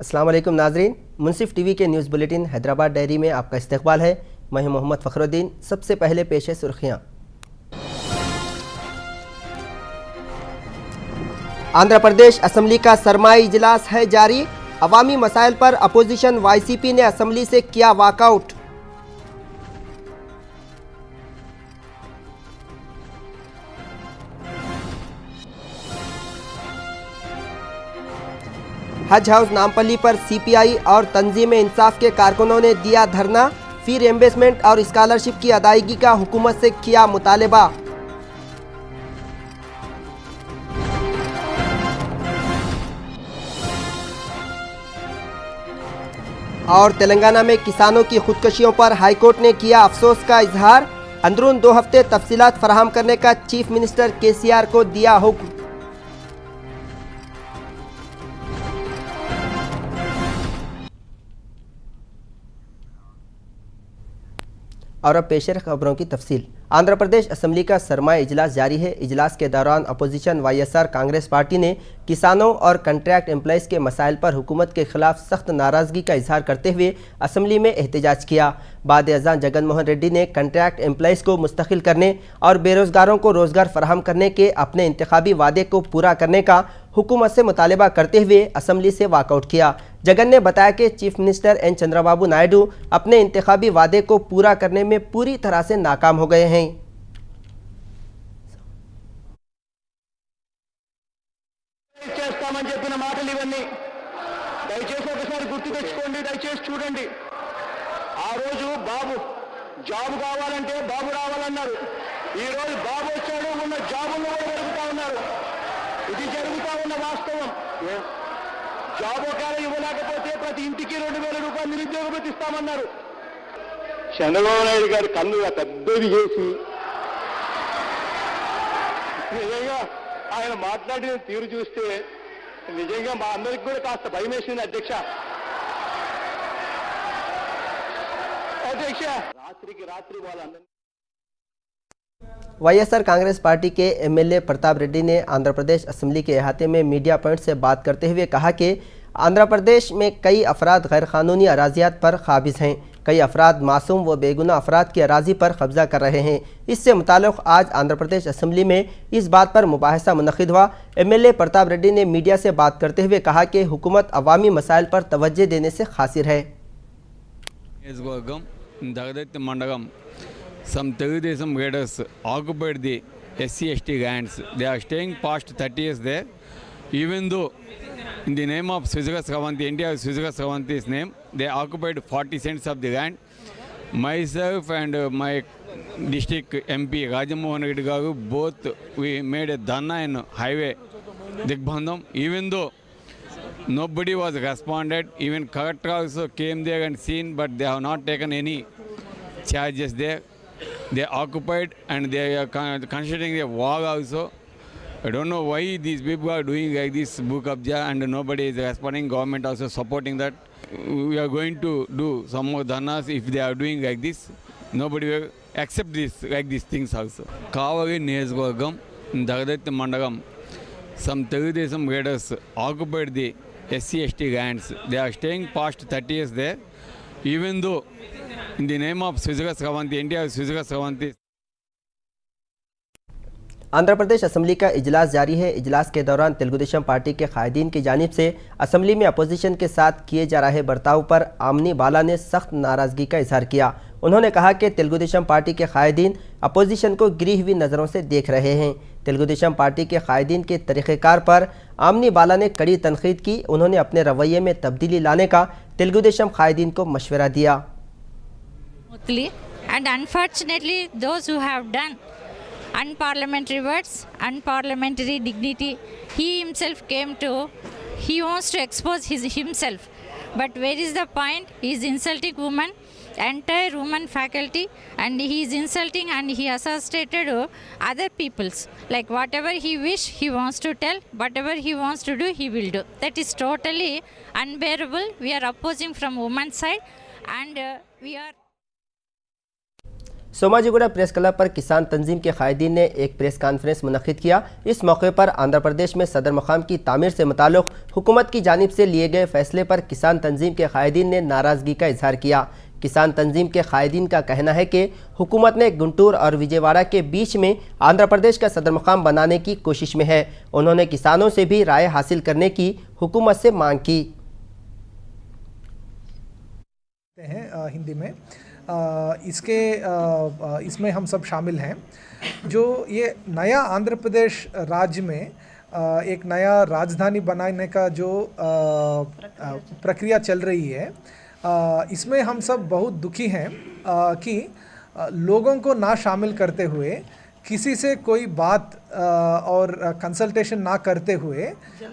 अस्सलाम वालेकुम नाजरीन, मुंसिफ टीवी के न्यूज़ बुलेटिन हैदराबाद डायरी में आपका इस्तकबाल है। मैं हूं मोहम्मद फ़खरुद्दीन। सबसे पहले पेश है सुर्खियाँ। आंध्र प्रदेश असम्बली का सरमाई इजलास है जारी। अवामी मसाइल पर अपोजिशन वाईसीपी ने असम्बली से किया वॉकआउट। हज हाउस नामपल्ली पर सीपीआई और तंजीम इंसाफ के कारकुनों ने दिया धरना। फी रिएम्बर्समेंट और स्कॉलरशिप की अदायगी का हुकूमत से किया मुतालबा। और तेलंगाना में किसानों की खुदकुशियों पर हाईकोर्ट ने किया अफसोस का इजहार। अंदरून 2 हफ्ते तफसीलात फराहम करने का चीफ मिनिस्टर केसीआर को दिया हुक्म। और अब पेशर खबरों की तफसील। आंध्र प्रदेश असम्बली का सरमाई इजलास जारी है। इजलास के दौरान अपोजिशन वाईएसआर कांग्रेस पार्टी ने किसानों और कंट्रैक्ट एम्प्लॉइज़ के मसाइल पर हुकूमत के खिलाफ सख्त नाराज़गी का इजहार करते हुए असम्बली में एहतजाज किया। बाद अज़ां जगन मोहन रेड्डी ने कंट्रैक्ट एम्प्लॉइज़ को मुस्तकिल करने और बेरोज़गारों को रोज़गार फराहम करने के अपने इंतखाबी वादे को पूरा करने का हुकूमत से मुतालबा करते हुए असम्बली से वॉकआउट किया। जगन ने बताया कि chief minister N Chandrababu Naidu अपने इंतखाबी वादे को पूरा करने में पूरी तरह से नाकाम हो गए हैं। చేస్తామని చెప్పిన మాటలు ఇవన్నీ దయచేసి ఒకసారి గుర్తు తెచ్చుకోండి, దయచేసి చూడండి. ఆ రోజు బాబు జాబ్ కావాలంటే బాబు రావాలన్నారు. ఈ రోజు బాబు వచ్చాడు, ఉన్న జాబులను కూడా పెరుగుతా ఉన్నారు. ఇది జరుగుతా ఉన్న వాస్తవం. జాబ్ ఒకవేళ ఇవ్వలేకపోతే ప్రతి ఇంటికి 2,000 రూపాయలు నిరుద్యోగ భృతి ఇస్తామన్నారు. చంద్రబాబు నాయుడు గారు కన్ను పెద్దది చేసి నిజంగా ఆయన మాట్లాడిన తీరు చూస్తే నిజంగా మా అందరికి కూడా కాస్త భయం వేసింది. అధ్యక్ష రాత్రికి రాత్రి వాళ్ళందరినీ वाईएसआर कांग्रेस पार्टी के एमएलए प्रताप रेड्डी ने आंध्र प्रदेश असम्बली के अहाते में मीडिया पॉइंट से बात करते हुए कहा कि आंध्र प्रदेश में कई अफराद गैर कानूनी अराजियात पर काबिज हैं। कई अफराद मासूम व बेगुनाह अफराद की अराजी पर कब्जा कर रहे हैं। इससे मुताल्लिक़ आज आंध्र प्रदेश असम्बली में इस बात पर मुबाहिसा मुनक़िद हुआ। एमएलए प्रताप रेड्डी ने मीडिया से बात करते हुए कहा कि हुकूमत अवामी मसाइल पर तवज्जो देने से खासिर है। Some Telugu leaders occupied the SC/ST lands. They are staying past 30 years there. Even though in the name of Swisaka Sravanti, India Swisaka Sravanti's name, they occupied 40 cents of the land. Myself and my district MP Rajamohan Reddy Garu, both we made a dharna in highway Digbandham. Even though nobody was responded, even Collector also came there and seen, but they have not taken any charges there. They occupied and they are considering a war also. I don't know why these people are doing like this book abja and nobody is responding. Government also supporting that. We are going to do some more dharnas if they are doing like this. Nobody will accept this like these things also. Kavali Niyazvargam, Dagadatta Mandagam. Some Telugu leaders occupied the SC/ST lands. They are staying past 30 years there. Even though in the name of Swisaka Sravanti, India Swisaka Sravanti. Andhra Pradesh assembly का इजलास जारी है। इजलास के दौरान Telugu Desam party के कायदीन की जानिब से असम्बली में अपोजिशन के साथ किए जा रहे बर्ताव पर आमनी बाला ने सख्त नाराज़गी का इजहार किया। उन्होंने कहा कि तेलुगुदेशम पार्टी के कायदीन अपोजिशन को गिरी हुई नज़रों से देख रहे हैं। तेलुगुदेशम पार्टी के कायदीन के तरीक़ेकार पर आमनी बाला ने कड़ी तनकीद की। उन्होंने अपने रवैये में तब्दीली लाने का तेलुगुदेशम कायदीन को मशवरा दिया। And unfortunately, those who have done unparliamentary words, unparliamentary dignity, he himself he wants to expose himself. But where is the point? He is insulting women, entire women faculty, and he is insulting and he assassinated other peoples. Like whatever he wish, he wants to tell, whatever he wants to do, he will do. That is totally unbearable. We are opposing from women's side and we are Somajiguda press club पर किसान तंजीम के कायदीन ने एक press conference मुनक्किद किया। इस मौके पर आंध्र प्रदेश में सदर मकाम की तामीर से मुताल्लिक़ हुकूमत की जानिब से लिए गए फैसले पर किसान तंजीम के कायदीन ने नाराज़गी का इजहार किया। किसान तंजीम के कायदीन का कहना है कि हुकूमत ने गुंटूर और विजयवाड़ा के बीच में आंध्र प्रदेश का सदर मकाम बनाने की कोशिश में है। उन्होंने किसानों से भी राय हासिल करने की हुकूमत से मांग की। हिंदी में इसमें हम सब शामिल हैं। जो ये नया आंध्र प्रदेश राज्य में एक नया राजधानी बनाने का जो प्रक्रिया चल रही है, इसमें हम सब बहुत दुखी हैं कि लोगों को ना शामिल करते हुए, किसी से कोई बात और कंसल्टेशन ना करते हुए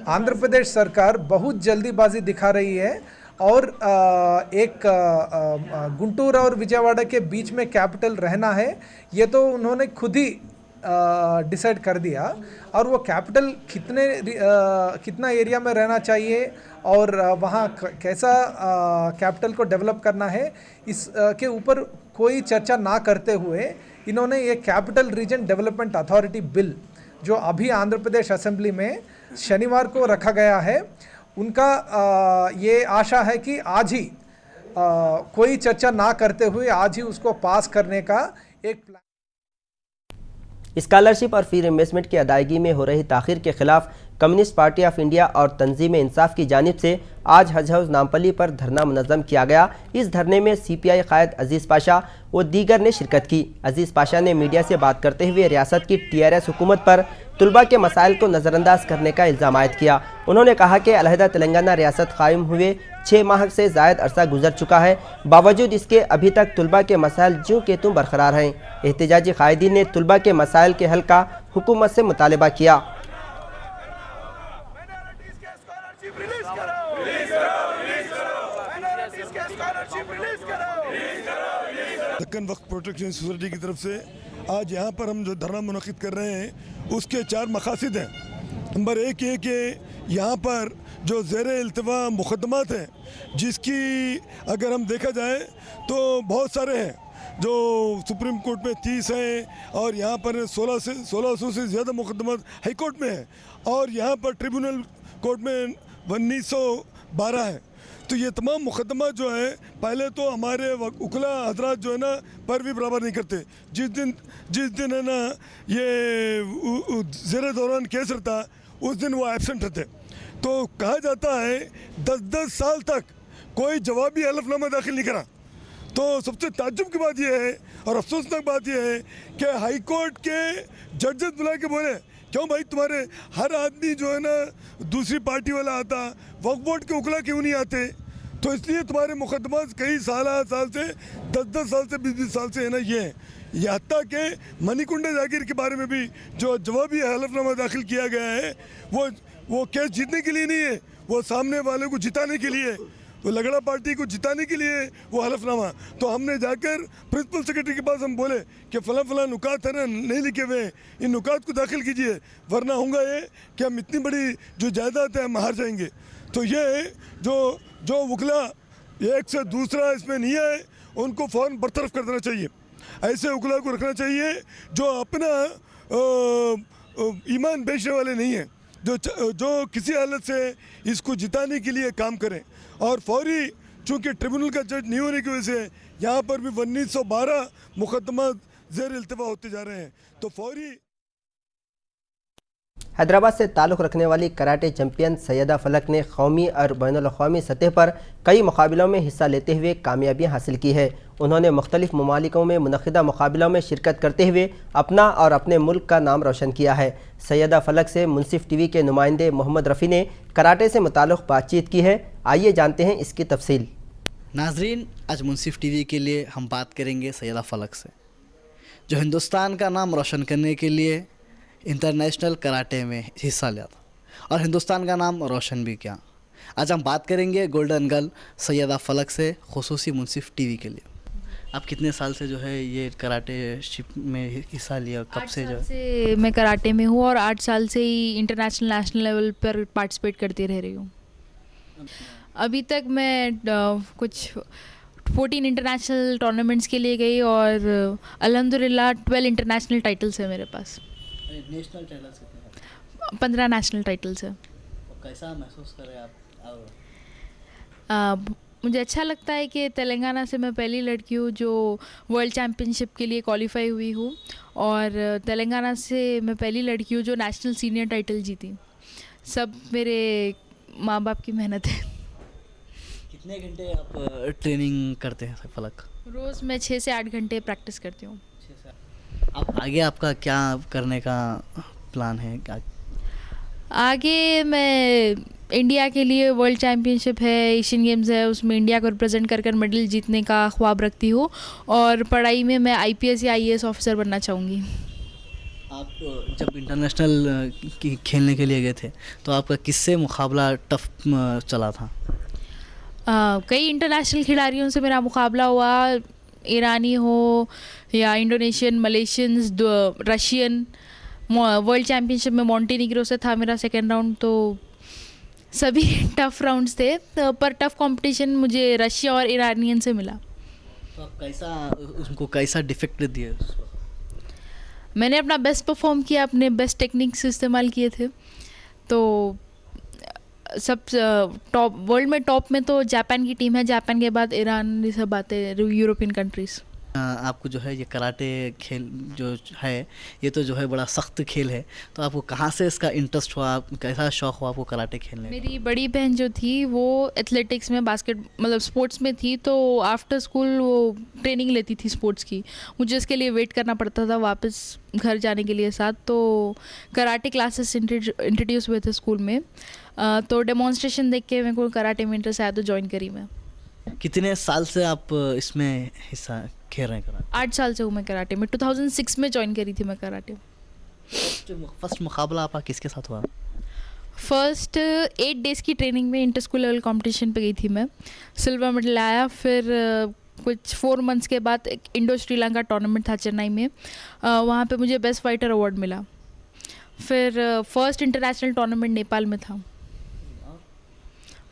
आंध्र प्रदेश सरकार बहुत जल्दीबाजी दिखा रही है और एक गुंटूर और विजयवाड़ा के बीच में कैपिटल रहना है, ये तो उन्होंने खुद ही डिसाइड कर दिया। और वो कैपिटल कितना एरिया में रहना चाहिए और वहाँ कैसा कैपिटल को डेवलप करना है, इस के ऊपर कोई चर्चा ना करते हुए इन्होंने ये capital region development authority bill जो अभी आंध्र प्रदेश असेंबली में शनिवार को रखा गया है, उनका ये आशा है कि आज ही कोई चर्चा ना करते हुए आज ही उसको पास करने का एक प्लान। स्कॉलरशिप और फी इन्वेस्टमेंट की अदायगी में हो रही ताख़ीर के खिलाफ कम्युनिस्ट पार्टी ऑफ इंडिया और तंजीम इंसाफ की जानिब से आज हज हाउस नामपल्ली पर धरना मुनज़्ज़म किया गया। इस धरने में CPI कायद अजीज़ पाशा व दीगर ने शिरकत की। अजीज़ पाशा ने मीडिया से बात करते हुए रियासत की TRS हुकूमत पर तुलबा के मसाइल को नज़रअंदाज करने का इल्ज़ाम आयद किया। उन्होंने कहा कि अलहदा तेलंगाना रियासत कायम हुए 6 माह से ज़ायद अरसा गुजर चुका है, बावजूद इसके अभी तक तुलबा के मसाइल ज्यों के त्यों बरकरार हैं। एहतजाजी कायदीन ने तुलबा के मसाइल के हल का हुकूमत से मुतालबा किया। दक्कन वक्फ प्रोटेक्शन सोसाइटी की तरफ से आज यहाँ पर हम जो धरना मुनक़िद कर रहे हैं, उसके 4 मकासद हैं। नंबर 1 ये कि यहाँ पर जो ज़ेरे इल्तिवा मुक़दमात हैं, जिसकी अगर हम देखा जाए तो बहुत सारे हैं, जो सुप्रीम कोर्ट में 30 हैं और यहाँ पर 1600 से ज़्यादा मुक़दमात हाई कोर्ट में हैं और यहाँ पर ट्रिब्यूनल कोर्ट में 1912 है। तो ये तमाम मुकदमा जो है, पहले तो हमारे उकला हजरात जो है ना पैरवी बराबर नहीं करते। जिस दिन है ना ये ज़ेरे दौरान केस रहता, उस दिन वो एब्सेंट रहते। तो कहा जाता है 10-10 साल तक कोई जवाबी हलफनामा दाखिल नहीं करा। तो सबसे ताज्जुब की बात यह है और अफसोसनाक बात यह है कि हाई कोर्ट के जजेस बुला के बोले, क्यों भाई तुम्हारे हर आदमी जो है ना दूसरी पार्टी वाला आता, वक्फ बोर्ड के उकला क्यों नहीं आते? तो इसलिए तुम्हारे मुकदमा कई साल से 10-10 साल से 20-20 साल से है ना ये है। यहाँ तक कि मणिकुंडा जागीर के बारे में भी जो जवाबी हलफनामा दाखिल किया गया है, वो केस जीतने के लिए नहीं है, वो सामने वाले को जिताने के लिए, वो लगड़ा पार्टी को जिताने के लिए वो हलफनामा। तो हमने जाकर प्रिंसिपल सेक्रेटरी के पास हम बोले कि फला नुकात है ना नहीं लिखे हुए, इन नुकात को दाखिल कीजिए, वरना होगा ये कि हम इतनी बड़ी जो जायदाद है हम हार जाएंगे। तो ये जो वकला एक से दूसरा इसमें नहीं है, उनको फ़ौरन बरतरफ कर देना चाहिए। ऐसे वकला को रखना चाहिए जो अपना ईमान बेचने वाले नहीं हैं, जो किसी हालत से इसको जिताने के लिए काम करें। और फौरी, चूँकि ट्रिब्यूनल का जज नहीं होने की वजह से यहाँ पर भी 1912 मुकदमा ज़ेर इल्तिवा होते जा रहे हैं। तो फौरी हैदराबाद से ताल्लुक़ रखने वाली कराटे चैंपियन सैयदा फलक ने कौमी और बैनुल-अक़वामी सतह पर कई मुकाबलों में हिस्सा लेते हुए कामयाबियाँ हासिल की है। उन्होंने मुख्तलिफ़ ममालिकों में मुनक़िदा मुकाबलों में शिरकत करते हुए अपना और अपने मुल्क का नाम रोशन किया है। सैयदा फलक से मुंसिफ टीवी के नुमाइंदे मोहम्मद रफ़ी ने कराटे से मुताल्लिक़ बातचीत की है। आइए जानते हैं इसकी तफसील। नाजरीन, आज मुंसिफ टीवी के लिए हम बात करेंगे सैयदा फलक से, जो हिंदुस्तान का नाम रोशन करने के लिए इंटरनेशनल कराटे में हिस्सा लिया था और हिंदुस्तान का नाम रोशन भी किया। आज हम बात करेंगे गोल्डन गर्ल सैयदा फलक से, खुसूसी मुंसिफ टीवी के लिए। आप कितने साल से जो है ये कराटे शिप में हिस्सा लिया, कब से? 8 साल से मैं कराटे में हूँ और 8 साल से ही इंटरनेशनल नेशनल लेवल पर पार्टिसिपेट करती रह रही हूँ। अभी तक मैं कुछ 14 इंटरनेशनल टूर्नामेंट्स के लिए गई और अल्हम्दुलिल्लाह 12 इंटरनेशनल टाइटल्स है मेरे पास। नेशनल टाइटल्स कितने हैं? 15 नेशनल टाइटल्स है। तो कैसा महसूस कर रहे हैं आप? मुझे अच्छा लगता है कि तेलंगाना से मैं पहली लड़की हूँ जो वर्ल्ड चैम्पियनशिप के लिए क्वालिफाई हुई हूँ और तेलंगाना से मैं पहली लड़की हूँ जो नेशनल सीनियर टाइटल जीती। सब मेरे माँ बाप की मेहनत है। कितने घंटे आप ट्रेनिंग करते हैं फलक? रोज़ मैं 6 से 8 घंटे प्रैक्टिस करती हूँ। आप आगे आपका क्या करने का प्लान है? आगे मैं इंडिया के लिए वर्ल्ड चैम्पियनशिप है, एशियन गेम्स है, उसमें इंडिया को रिप्रेजेंट कर मेडल जीतने का ख्वाब रखती हूँ और पढ़ाई में मैं IPS या IAS ऑफिसर बनना चाहूँगी। आप जब इंटरनेशनल की खेलने के लिए गए थे तो आपका किससे मुकाबला टफ चला था? कई इंटरनेशनल खिलाड़ियों से मेरा मुकाबला हुआ, ईरानी हो या Indonesian, Malaysians, Russian. World championship में मॉन्टेनिग्रो से था मेरा सेकेंड राउंड, तो सभी टफ राउंड्स थे पर टफ कंपटीशन मुझे रशिया और ईरानियन से मिला। तो आप उनको कैसा डिफेक्ट दिए? मैंने अपना बेस्ट परफॉर्म किया, अपने बेस्ट टेक्निक्स इस्तेमाल किए थे। तो सब टॉप वर्ल्ड में टॉप में तो जापान की टीम है, जापान के बाद ईरान, ये सब आते हैं यूरोपियन कंट्रीज़। आपको जो है ये कराटे खेल जो है ये तो जो है बड़ा सख्त खेल है, तो आपको कहाँ से इसका इंटरेस्ट हुआ, कैसा शौक़ हुआ आपको कराटे खेलने? मेरी बड़ी बहन जो थी वो एथलेटिक्स में मतलब स्पोर्ट्स में थी, तो आफ्टर स्कूल वो ट्रेनिंग लेती थी स्पोर्ट्स की। मुझे इसके लिए वेट करना पड़ता था वापस घर जाने के लिए साथ, तो कराटे क्लासेस इंट्रोड्यूस हुए थे स्कूल में, तो डेमोन्स्ट्रेशन देख के मेरे को कराटे में इंटरेस्ट आया तो ज्वाइन करी मैं। कितने साल से आप इसमें हिस्सा खेल रहे हैं कराटे? 8 साल से हूँ मैं कराटे में। 2006 में ज्वाइन करी थी मैं कराटे। फर्स्ट मुकाबला आपका किसके साथ हुआ? फर्स्ट 8 डेज़ की ट्रेनिंग में इंटर स्कूल लेवल कंपटीशन पे गई थी मैं, सिल्वर मेडल आया। फिर कुछ 4 मंथ्स के बाद एक इंडो श्रीलंका टूर्नामेंट था चेन्नई में, वहाँ पे मुझे बेस्ट फाइटर अवार्ड मिला। फिर फर्स्ट इंटरनेशनल टूर्नामेंट नेपाल में था,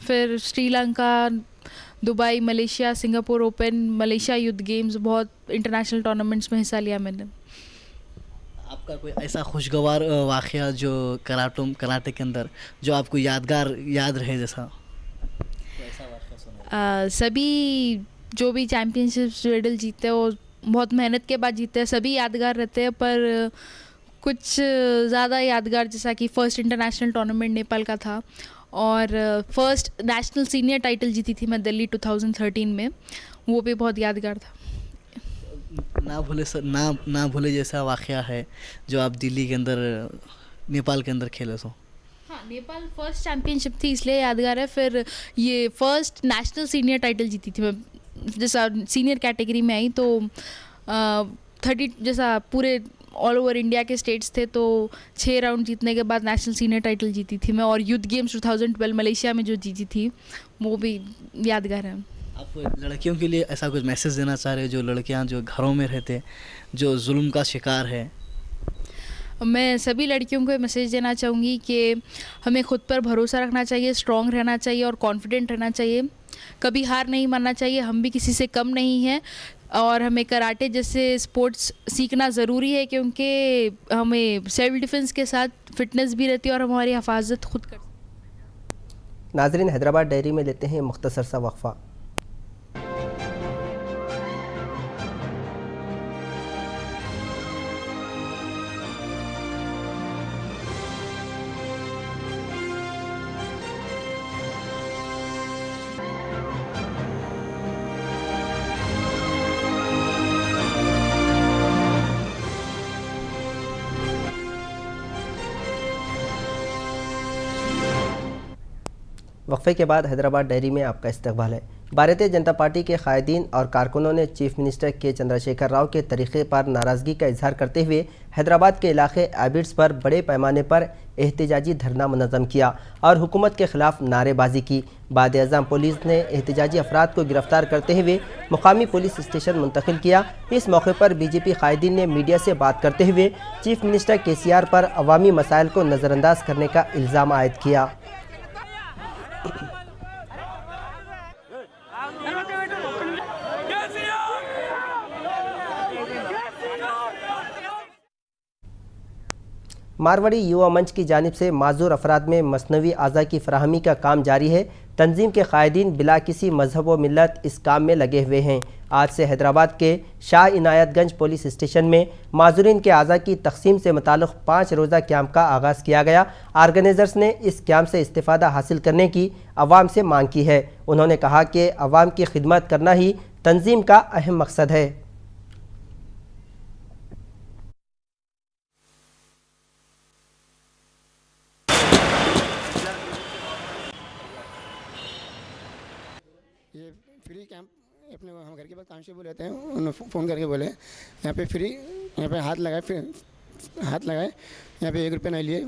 फिर Sri Lanka, Dubai, Malaysia, Singapore open, Malaysia youth games, बहुत इंटरनेशनल टूर्नामेंट्स में हिस्सा लिया मैंने। आपका कोई ऐसा खुशगवार वाक़या जो कराटे के अंदर जो आपको यादगार याद रहे जैसा? ऐसा वाक़या सुना? सभी जो भी चैम्पियनशिप मेडल जीते हैं वो बहुत मेहनत के बाद जीते हैं, सभी यादगार रहते हैं, पर कुछ ज़्यादा यादगार जैसा कि फ़र्स्ट इंटरनेशनल टूर्नामेंट नेपाल का था और फर्स्ट नेशनल सीनियर टाइटल जीती थी मैं दिल्ली 2013 में, वो भी बहुत यादगार था। ना भूले जैसा वाक़या है जो आप दिल्ली के अंदर नेपाल के अंदर खेले सो? हाँ, नेपाल फर्स्ट चैम्पियनशिप थी इसलिए यादगार है। फिर ये फर्स्ट नेशनल सीनियर टाइटल जीती थी मैं, जैसा सीनियर कैटेगरी में आई तो 30 जैसा पूरे ऑल ओवर इंडिया के स्टेट्स थे, तो 6 राउंड जीतने के बाद नेशनल सीनियर टाइटल जीती थी मैं। और यूथ गेम्स 2012 मलेशिया में जो जीती थी वो भी यादगार है। आप लड़कियों के लिए ऐसा कुछ मैसेज देना चाह रहे हो जो लड़कियां जो घरों में रहते जो जुल्म का शिकार है? मैं सभी लड़कियों को मैसेज देना चाहूँगी कि हमें खुद पर भरोसा रखना चाहिए, स्ट्रॉन्ग रहना चाहिए और कॉन्फिडेंट रहना चाहिए, कभी हार नहीं मानना चाहिए। हम भी किसी से कम नहीं हैं और हमें कराटे जैसे स्पोर्ट्स सीखना ज़रूरी है क्योंकि हमें सेल्फ डिफेंस के साथ फिटनेस भी रहती है और हमारी हिफाजत खुद कर। नाजरीन, हैदराबाद डायरी में लेते हैं मुख्तसर सा वक्फा। वक्फे के बाद हैदराबाद डायरी में आपका इस्तकबाल है। भारतीय जनता पार्टी के कायदीन और कारकुनों ने चीफ मिनिस्टर के चंद्रशेखर राव के तरीक़े पर नाराज़गी का इजहार करते हुए हैदराबाद के इलाके आबिड्स पर बड़े पैमाने पर एहतजाजी धरना मुनज़्ज़म किया और हुकूमत के ख़िलाफ़ नारेबाजी की। बाद-ए-आज़म पुलिस ने एहतजाजी अफराद को गिरफ्तार करते हुए मुकामी पुलिस स्टेशन मुंतकिल किया। इस मौके पर बीजेपी कायदीन ने मीडिया से बात करते हुए चीफ मिनिस्टर KCR पर अवामी मसाइल को नज़रअंदाज करने का इल्ज़ाम आयद किया। मारवाड़ी युवा मंच की जानिब से माजूर अफराद में मसनवी आज़ा की फराहमी का काम जारी है। तंजीम के कायदीन बिला किसी मजहब व मिलत इस काम में लगे हुए हैं। आज से हैदराबाद के शाह इनायतगंज पुलिस स्टेशन में माजूरीन के आज़ा की तकसीम से मुताल्लिक़ 5 रोज़ा कैंप का आगाज़ किया गया। आर्गेनाइजर्स ने इस कैंप से इस्तिफ़ादा हासिल करने की अवाम से मांग की है। उन्होंने कहा कि अवाम की खिदमत करना ही तंजीम का अहम मकसद है। ये फ्री कैंप अपने हम घर के पास कांस्टेबल रहते हैं, उन्होंने फ़ोन करके बोले यहाँ पे फ्री, यहाँ पे हाथ लगाए, फिर हाथ लगाए, यहाँ पे 1 रुपये नहीं लिए,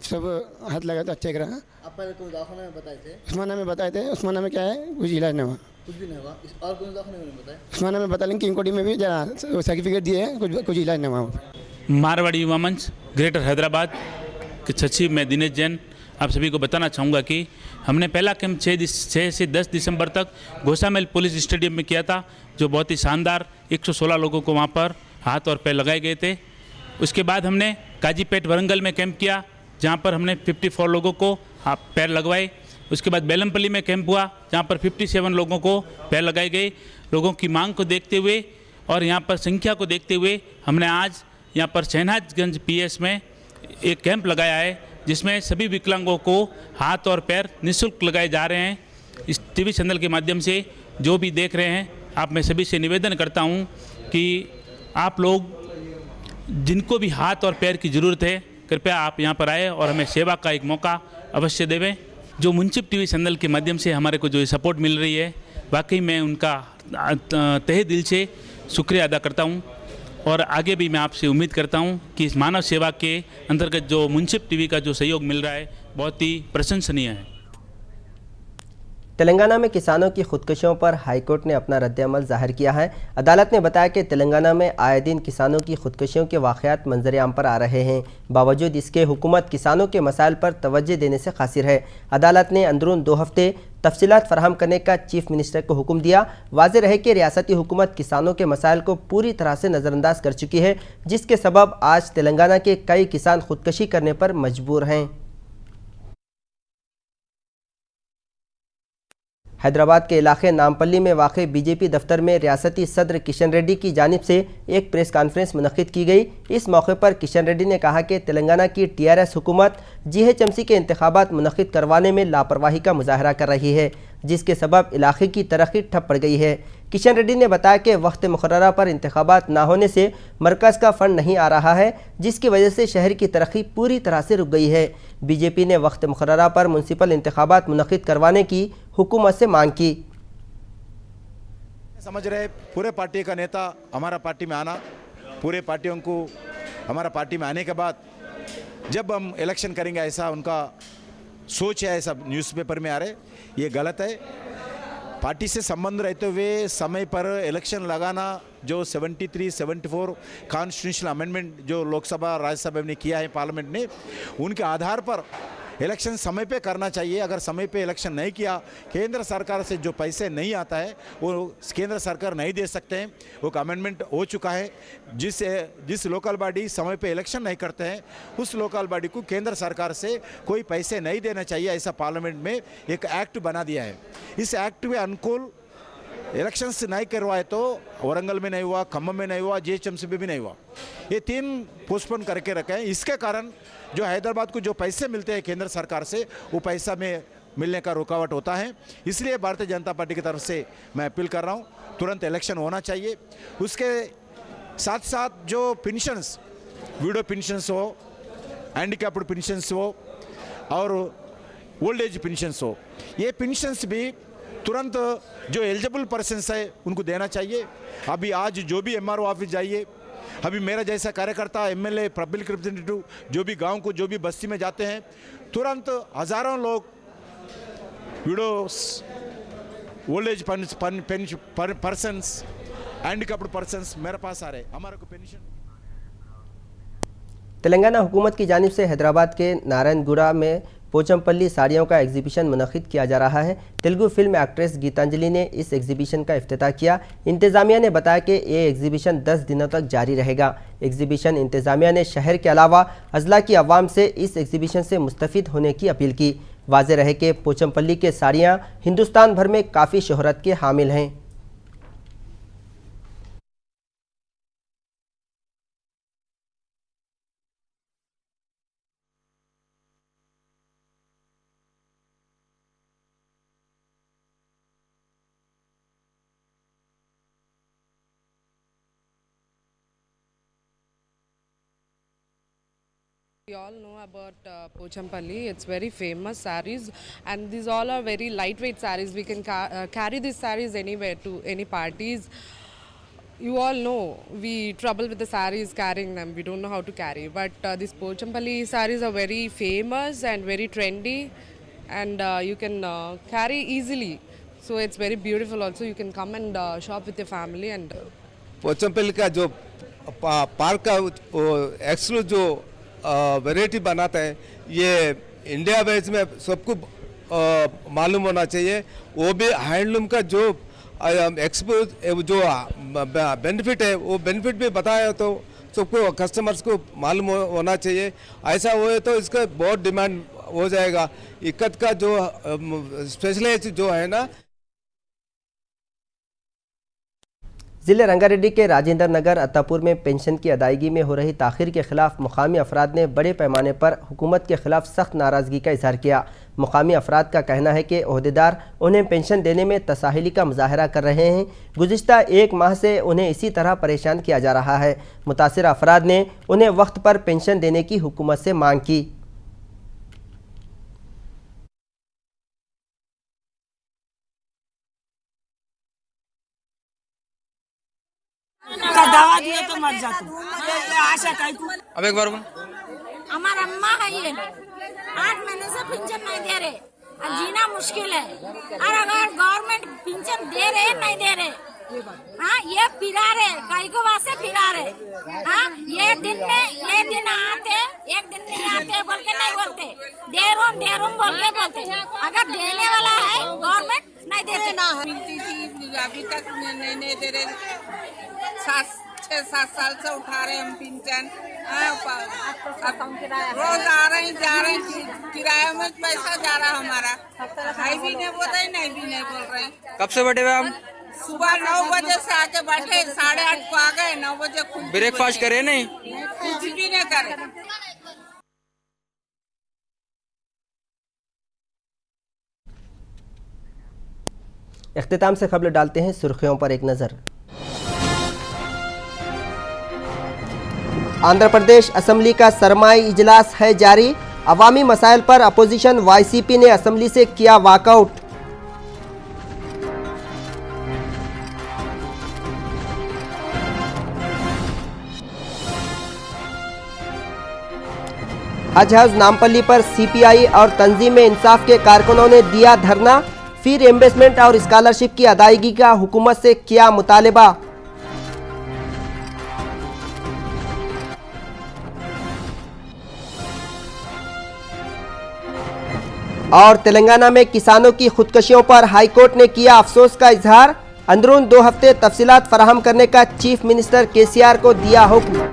सब हाथ लगाए तो अच्छा रहा। आप पहले कोई दवाखाने में बताए थे? उस्माना में बताए थे, उस्माना में क्या है कुछ इलाज नहीं हुआ, कुछ भी नहीं हुआ। और कौन दवाखाने में बताया? उस्माना में बता लें कि इंकोटी में भी जरा सर्टिफिकेट दिए हैं, कुछ इलाज नहीं हुआ। मारवाड़ी युवा मंच ग्रेटर हैदराबाद के सचिव मैं दिनेश जैन आप सभी को बताना चाहूँगा कि हमने पहला कैंप 6 से 10 दिसंबर तक घोसामेल पुलिस स्टेडियम में किया था, जो बहुत ही शानदार 116 लोगों को वहाँ पर हाथ और पैर लगाए गए थे। उसके बाद हमने काजीपेट वरंगल में कैंप किया, जहाँ पर हमने 54 लोगों को पैर लगवाए। उसके बाद बेलमपल्ली में कैंप हुआ, जहाँ पर 57 लोगों को पैर लगाए गए। लोगों की मांग को देखते हुए और यहाँ पर संख्या को देखते हुए हमने आज यहाँ पर शहनाजगंज PS में एक कैंप लगाया है, जिसमें सभी विकलांगों को हाथ और पैर निःशुल्क लगाए जा रहे हैं। इस टीवी चैनल के माध्यम से जो भी देख रहे हैं, आप मैं सभी से निवेदन करता हूं कि आप लोग जिनको भी हाथ और पैर की ज़रूरत है, कृपया आप यहां पर आए और हमें सेवा का एक मौका अवश्य देवें। जो मुंसिफ टीवी चैनल के माध्यम से हमारे को जो सपोर्ट मिल रही है, वाकई मैं उनका तहे दिल से शुक्रिया अदा करता हूँ। और आगे भी मैं आपसे उम्मीद करता हूं कि इस मानव सेवा के अंतर्गत जो मुंसिफ टीवी का जो सहयोग मिल रहा है, बहुत ही प्रशंसनीय है। तेलंगाना में किसानों की खुदकुशियों पर हाईकोर्ट ने अपना रद्द-ए-अमल जाहिर किया है। अदालत ने बताया कि तेलंगाना में आए दिन किसानों की खुदकुशियों के वाक़यात मंजर-ए-आम पर आ रहे हैं। बावजूद इसके हुकूमत किसानों के मसाइल पर तवज्जो देने से कासिर है। अदालत ने अंदरून 2 हफ्ते तफसीलात फराहम करने का चीफ मिनिस्टर को हुक्म दिया। वाज़ेह रहे कि रियासती हुकूमत किसानों के मसाइल को पूरी तरह से नज़रअंदाज कर चुकी है, जिसके सबब आज तेलंगाना के कई किसान खुदकुशी करने पर मजबूर हैं। हैदराबाद के इलाके नामपल्ली में वाक़ बीजेपी दफ्तर में रियासती सदर किशन रेड्डी की जानिब से एक प्रेस कॉन्फ्रेंस मुनक़्क़िद की गई। इस मौके पर किशन रेड्डी ने कहा कि तेलंगाना की TRS हुकूमत GHMC के इंतखाबात मुनक़्क़िद करवाने में लापरवाही का मुजाहरा कर रही है, जिसके सबब इलाके की तरक्की ठप पड़ गई है। किशन रेड्डी ने बताया कि वक्त मुकर्ररा पर इंतखाबात ना होने से मरकज़ का फ़ंड नहीं आ रहा है, जिसकी वजह से शहर की तरक्की पूरी तरह से रुक गई है। बीजेपी ने वक्त मुकर्ररा पर म्युनिसिपल इंतखाबात मुनक़्क़िद करवाने की हुकूमत से मांग की। समझ रहे पूरे पार्टी का नेता हमारा पार्टी में आना, पूरे पार्टियों को हमारा पार्टी में आने के बाद जब हम इलेक्शन करेंगे ऐसा उनका सोच है, ऐसा न्यूज़पेपर में आ रहे, ये गलत है। पार्टी से संबंध रहते हुए समय पर इलेक्शन लगाना, जो 73-74 कॉन्स्टिट्यूशनल अमेंडमेंट जो लोकसभा राज्यसभा ने किया है पार्लियामेंट ने, उनके आधार पर इलेक्शन समय पे करना चाहिए। अगर समय पे इलेक्शन नहीं किया, केंद्र सरकार से जो पैसे नहीं आता है वो केंद्र सरकार नहीं दे सकते हैं। वो अमेंडमेंट हो चुका है, जिस लोकल बॉडी समय पे इलेक्शन नहीं करते हैं उस लोकल बॉडी को केंद्र सरकार से कोई पैसे नहीं देना चाहिए, ऐसा पार्लियामेंट में एक एक्ट बना दिया है। इस एक्ट में अनुकूल इलेक्शंस नहीं करवाए तो वरंगल में नहीं हुआ, खम्मम में नहीं हुआ, GHMC में भी नहीं हुआ, ये 3 पोस्टपोन करके रखे हैं। इसके कारण जो हैदराबाद को जो पैसे मिलते हैं केंद्र सरकार से, वो पैसा में मिलने का रुकावट होता है। इसलिए भारतीय जनता पार्टी की तरफ से मैं अपील कर रहा हूँ, तुरंत इलेक्शन होना चाहिए। उसके साथ साथ जो पेंशन्स, विडो पेंशन्स हो, हैंडीकैप्ड पेंशन्स हो और ओल्ड एज पेंशन्स हो, ये पेंशन्स भी तुरंत जो एलिजिबल पर्सन्स है उनको देना चाहिए। अभी आज जो भी MRO ऑफिस जाइए, अभी मेरा जैसा कार्यकर्ता, MLA, पब्लिक रिप्रेजेंटेटिव जो भी गांव को, जो भी बस्ती में जाते हैं, तुरंत हज़ारों लोग widows, old age persons, handicapped persons मेरे पास आ रहे, हमारे को पेंशन। तेलंगाना हुकूमत की जानिब से हैदराबाद के नारायणगुड़ा में पोचमपल्ली साड़ियों का एग्जीबिशन मुनक़िद किया जा रहा है। तेलुगु फिल्म एक्ट्रेस गीतांजलि ने इस एग्जीबिशन का इफ्तिताह किया। इंतज़ामिया ने बताया कि ये एग्जीबिशन 10 दिनों तक जारी रहेगा। एग्जीबिशन इंतज़ामिया ने शहर के अलावा अजला की अवाम से इस एग्जीबिशन से मुस्तफ़िद होने की अपील की। वाज़ेह रहे कि पोचमपल्ली के साड़ियाँ हिंदुस्तान भर में काफ़ी शोहरत के हामिल हैं। We all know about Pochampalli. It's very famous sarees, and these all are very lightweight sarees. We can carry these sarees anywhere to any parties. You all know we trouble with the sarees carrying them. We don't know how to carry. But these Pochampalli sarees are very famous and very trendy, and you can carry easily. So it's very beautiful. Also, you can come and shop with your family. And Pochampally का जो park का exclusive जो variety बनाता है, ये India wise में सबको मालूम होना चाहिए। वो भी हैंडलूम का जो एक्सपोज जो बेनिफिट है, वो बेनिफिट भी बताया तो सबको कस्टमर्स को मालूम होना चाहिए। ऐसा हो तो इसका बहुत डिमांड हो जाएगा। इक्कत का जो स्पेशलाइज जो है ना, ज़िले रंगारेड्डी के राजेंद्र नगर अत्तापुर में पेंशन की अदायगी में हो रही ताख़ीर के खिलाफ मुकामी अफराद ने बड़े पैमाने पर हुकूमत के खिलाफ सख्त नाराज़गी का इजहार किया। मुकामी अफराद का कहना है कि ओहदेदार उन्हें पेंशन देने में तसाहिली का मुजाहरा कर रहे हैं। गुज़िश्ता 1 माह से उन्हें इसी तरह परेशान किया जा रहा है। मुतासिर अफराद ने उन्हें वक्त पर पेंशन देने की हुकूमत से मांग की। दवा दिए तो मर जाते। आशा काय को अब एक बार हमारा अम्मा है, ये 8 महीने से पेंशन नहीं दे रहे, जीना मुश्किल है। और अगर गवर्नमेंट पेंशन दे रहे नहीं दे रहे, हाँ ये फिरा रहे, कई को वास्ते फिरा रहे। हाँ ये दिन आते, एक दिन नहीं आते बोल के नहीं बोलते, देरूम बोल के बोलते। अगर देने वाला है गवर्नमेंट नहीं देते ना। मिलती थी अभी तक नहीं दे रहे। 6-7 साल से उठा रहे हम पेंशन। रोज आ रहे हैं जा रहे हैं, किराया में पैसा जा रहा हमारा। भाई भी नहीं बोल रहे, नहीं भी नहीं बोल रहे। कब से बैठे हुए हम? सुबह 9 बजे से आके बैठे, 8:30 को आ गए। 9 बजे ब्रेकफास्ट करे नहीं, कुछ भी नहीं करे। इख्तिताम से खबर डालते हैं सुर्खियों पर एक नज़र। आंध्र प्रदेश असम्बली का सरमाई इजलास है जारी। अवामी मसाइल पर अपोजिशन वाईसीपी ने असम्बली से किया वॉकआउट। हज हाउस नामपल्ली पर सीपीआई और तंजीम इंसाफ के कारकुनों ने दिया धरना। फी रिएम्बर्समेंट और स्कॉलरशिप की अदायगी का हुकूमत से किया मुतालबा। और तेलंगाना में किसानों की खुदकशियों पर हाईकोर्ट ने किया अफसोस का इजहार। अंदरून 2 हफ्ते तफसीलात फराहम करने का चीफ मिनिस्टर केसीआर को दिया हुक्म।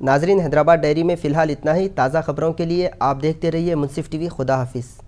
नाजरीन, हैदराबाद डायरी में फ़िलहाल इतना ही। ताज़ा खबरों के लिए आप देखते रहिए मुंसिफ टीवी। खुदा हाफिज़।